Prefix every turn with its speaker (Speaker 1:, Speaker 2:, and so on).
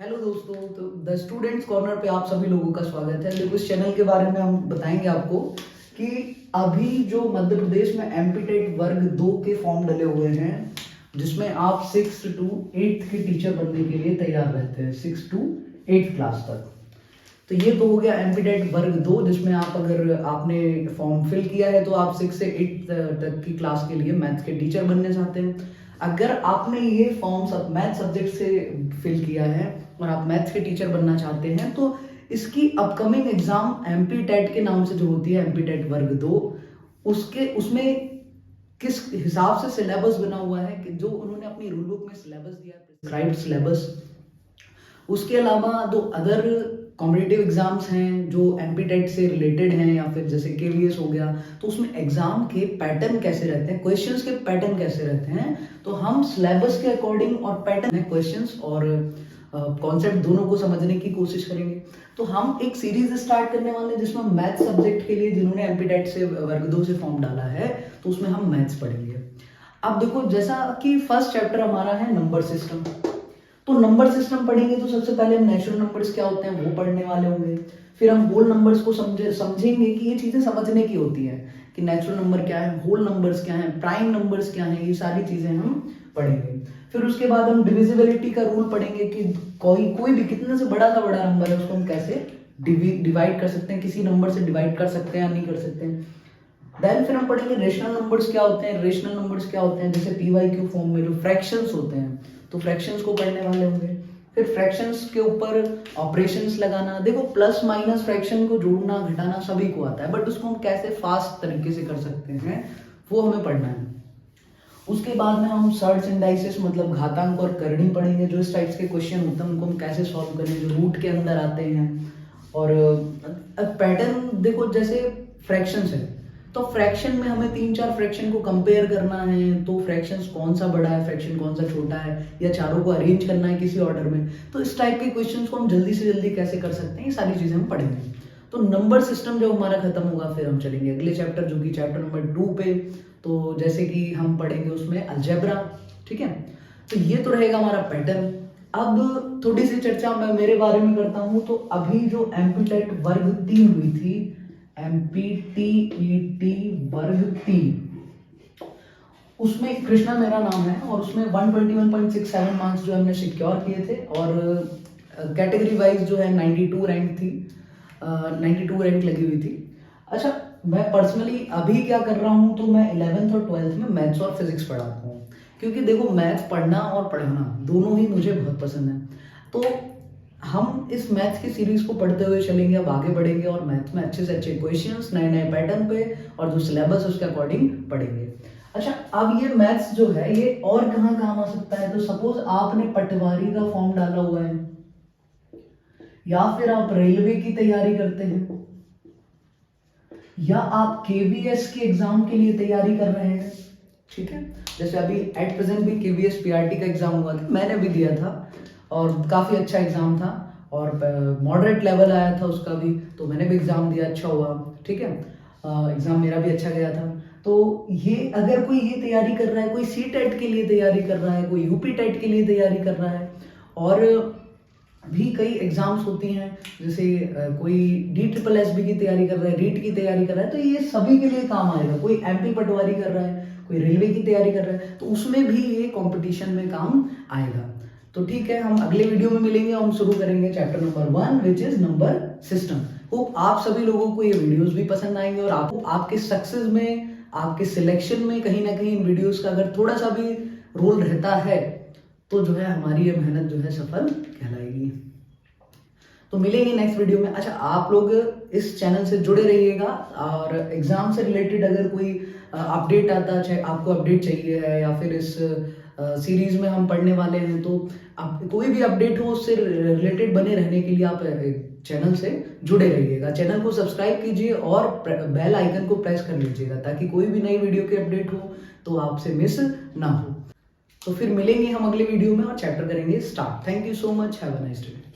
Speaker 1: Hello दोस्तों, तो the students corner पे आप सभी लोगों का स्वागत है। देखो, इस चैनल के बारे में हम बताएंगे आपको कि अभी जो मध्य प्रदेश में एमपीटेट वर्ग 2 के फॉर्म डले हुए हैं, जिसमें आप 6 to 8 के टीचर बनने के लिए तैयार रहते हैं, 6 to 8 क्लास तक। तो ये तो हो गया एमपीटेट वर्ग 2, जिसमें आप अगर आपने फॉर्म फिल किया है तो आप 6 से 8 तक की क्लास के लिए मैथ्स के टीचर बनने चाहते हैं। अगर आपने ये फॉर्म सब मैथ सब्जेक्ट से फिल किया है और आप मैथ्स के टीचर बनना चाहते हैं, तो इसकी अपकमिंग एग्जाम एमपी टेट के नाम से जो होती है, एमपी टेट वर्ग 2, उसमें किस हिसाब से सिलेबस बना हुआ है कि जो उन्होंने अपनी रूल बुक में सिलेबस दिया है, प्रिस्क्राइब्ड सिलेबस। उसके अलावा दो अदर कॉम्पिटिटिव एग्जाम्स हैं जो एमपी टेट से रिलेटेड हैं, या फिर जैसे केवीएस हो गया, तो उसमें एग्जाम के पैटर्न कैसे रहते हैं, क्वेश्चंस के पैटर्न कैसे रहते हैं। तो हम सिलेबस के अकॉर्डिंग और पैटर्न है क्वेश्चंस और कॉन्सेप्ट दोनों को समझने की कोशिश करेंगे। तो हम एक सीरीज स्टार्ट करने वाले हैं जिसमें मैथ सब्जेक्ट के लिए जिन्होंने एमपी टेट से वर्ग 2 से फॉर्म डाला है, तो उसमें हम मैथ्स पढ़ेंगे। अब देखो, जैसा कि फर्स्ट चैप्टर हमारा है नंबर सिस्टम, तो नंबर सिस्टम पढ़ेंगे तो सबसे पहले हम नेचुरल नंबर्स क्या होते हैं वो पढ़ने वाले होंगे। फिर हम होल नंबर्स को समझेंगे कि ये चीजें समझने की होती है कि नेचुरल नंबर क्या है, होल नंबर्स क्या है, प्राइम नंबर्स क्या है, ये सारी चीजें हम पढ़ेंगे। फिर उसके बाद हम डिविजिबिलिटी का रूल पढ़ेंगे कि कोई भी कितने से बड़ा नंबर है उसको हम कैसे डिवाइड कर सकते हैं, किसी नंबर से डिवाइड कर सकते हैं या नहीं कर सकते हैं। देन फिर हम पढ़ेंगे रेशनल नंबर्स क्या होते हैं, रेशनल नंबर्स क्या होते हैं, जैसे पीवाईक्यू फॉर्म में जो फ्रैक्शंस होते हैं, तो फ्रैक्शंस को पढ़ने वाले होंगे। फिर फ्रैक्शंस के ऊपर ऑपरेशंस लगाना, देखो प्लस माइनस फ्रैक्शन को जोड़ना घटाना सभी को आता है, बट उसको हम कैसे फास्ट तरीके से कर सकते हैं वो हमें पढ़ना है। उसके बाद में हम सर्च इंडाइसिस मतलब घातांक और करणी पढ़ेंगे, जो इस टाइप्स के क्वेश्चन होते हैं उनको हम कैसे सॉल्व करें, जो रूट के अंदर आते हैं। और पैटर्न देखो, जैसे फ्रैक्शंस है तो फ्रैक्शन में हमें 3-4 फ्रैक्शन को कंपेयर करना है, तो फ्रैक्शंस कौन सा बड़ा है, फ्रैक्शन कौन सा छोटा है, या चारों को अरेंज करना है किसी ऑर्डर में, तो इस टाइप के क्वेश्चंस को हम जल्दी से जल्दी कैसे कर सकते हैं, ये सारी चीजें हम पढ़ेंगे। तो नंबर सिस्टम जब हमारा खत्म होगा फिर हम चलेंगे अगले चैप्टर, जो कि चैप्टर नंबर 2 पे। तो जैसे कि हम पढ़ेंगे उसमें अलजेब्रा, ठीक है। तो ये तो रहेगा हमारा पैटर्न। अब थोड़ी सी चर्चा मैं मेरे बारे में करता हूं। तो अभी जो एमपीटेट वर्ग 3 हुई थी, एमपीटीईटी वर्ग 3, उसमें कृष्णा मेरा नाम है और उसमें 121.67 मार्क्स जो हमने सिक्योर किए थे, और कैटेगरी वाइज जो है 92 रैंक थी, 92 रैंक लगी हुई थी। अच्छा, मैं पर्सनली अभी क्या कर रहा हूँ, तो मैं 11th और 12th में मैथ्स और फिजिक्स पढ़ाता हूँ, क्योंकि देखो मैथ्स पढ़ना और पढ़ाना दोनों ही मुझे बहुत पसंद है। तो हम इस मैथ्स की सीरीज को पढ़ते हुए चलेंगे, अब आगे बढ़ेंगे और मैथ्स में अच्छे से अच्छे क्वेश्चंस नए नए पैटर्न पे और जो सिलेबस उसके अकॉर्डिंग पढ़ेंगे। अच्छा, अब ये मैथ्स जो है ये और कहाँ काम आ सकता है, तो सपोज आपने पटवारी का फॉर्म डाला हुआ है, या फिर आप रेलवे की तैयारी करते हैं, या आप केवीएस के एग्जाम के लिए तैयारी कर रहे हैं, ठीक है। जैसे अभी एट प्रेजेंट भी केवीएस पीआरटी का एग्जाम हुआ था, मैंने भी दिया था और काफी अच्छा एग्जाम था, और मॉडरेट लेवल आया था उसका भी, तो मैंने भी एग्जाम दिया, अच्छा हुआ, ठीक है। एग्जाम मेरा भी अच्छा गया था। तो ये अगर कोई ये तैयारी कर रहा है, कोई सी टेट के लिए तैयारी कर रहा है, कोई यूपी टेट के लिए तैयारी कर रहा है, और भी कई एग्जाम्स होती हैं, जैसे कोई DSSB की तैयारी कर रहा है, रीट की तैयारी कर रहा है, तो ये सभी के लिए काम आएगा। कोई एमपी पटवारी कर रहा है, कोई रेलवे की तैयारी कर रहा है, तो उसमें भी ये कंपटीशन में काम आएगा। तो ठीक है, हम अगले वीडियो में मिलेंगे और हम शुरू करेंगे chapter number 1, which is number system. Hope आप सभी लोगों को ये वीडियोस भी पसंद आएंगे, और आपको आपके सक्सेस में, आपके सिलेक्शन में कहीं ना कहीं इन वीडियोस का अगर थोड़ा सा भी रोल रहता है, तो जो है हमारी ये मेहनत जो है सफल कहलाएगी। तो मिलेंगे नेक्स्ट वीडियो में। अच्छा, आप लोग इस चैनल से जुड़े रहिएगा, और एग्जाम से रिलेटेड अगर कोई अपडेट आता है, आपको अपडेट चाहिए है, या फिर इस सीरीज में हम पढ़ने वाले हैं, तो आप कोई भी अपडेट हो उससे रिलेटेड बने रहने के लिए आप चैनल से जुड़े रहिएगा। चैनल को सब्सक्राइब कीजिए और बेल आइकन को प्रेस कर लीजिएगा, ताकि कोई भी नई वीडियो की अपडेट हो तो आपसे मिस ना हो। तो फिर मिलेंगे हम अगले वीडियो में और चैप्टर करेंगे start. Thank you so much, have a nice day.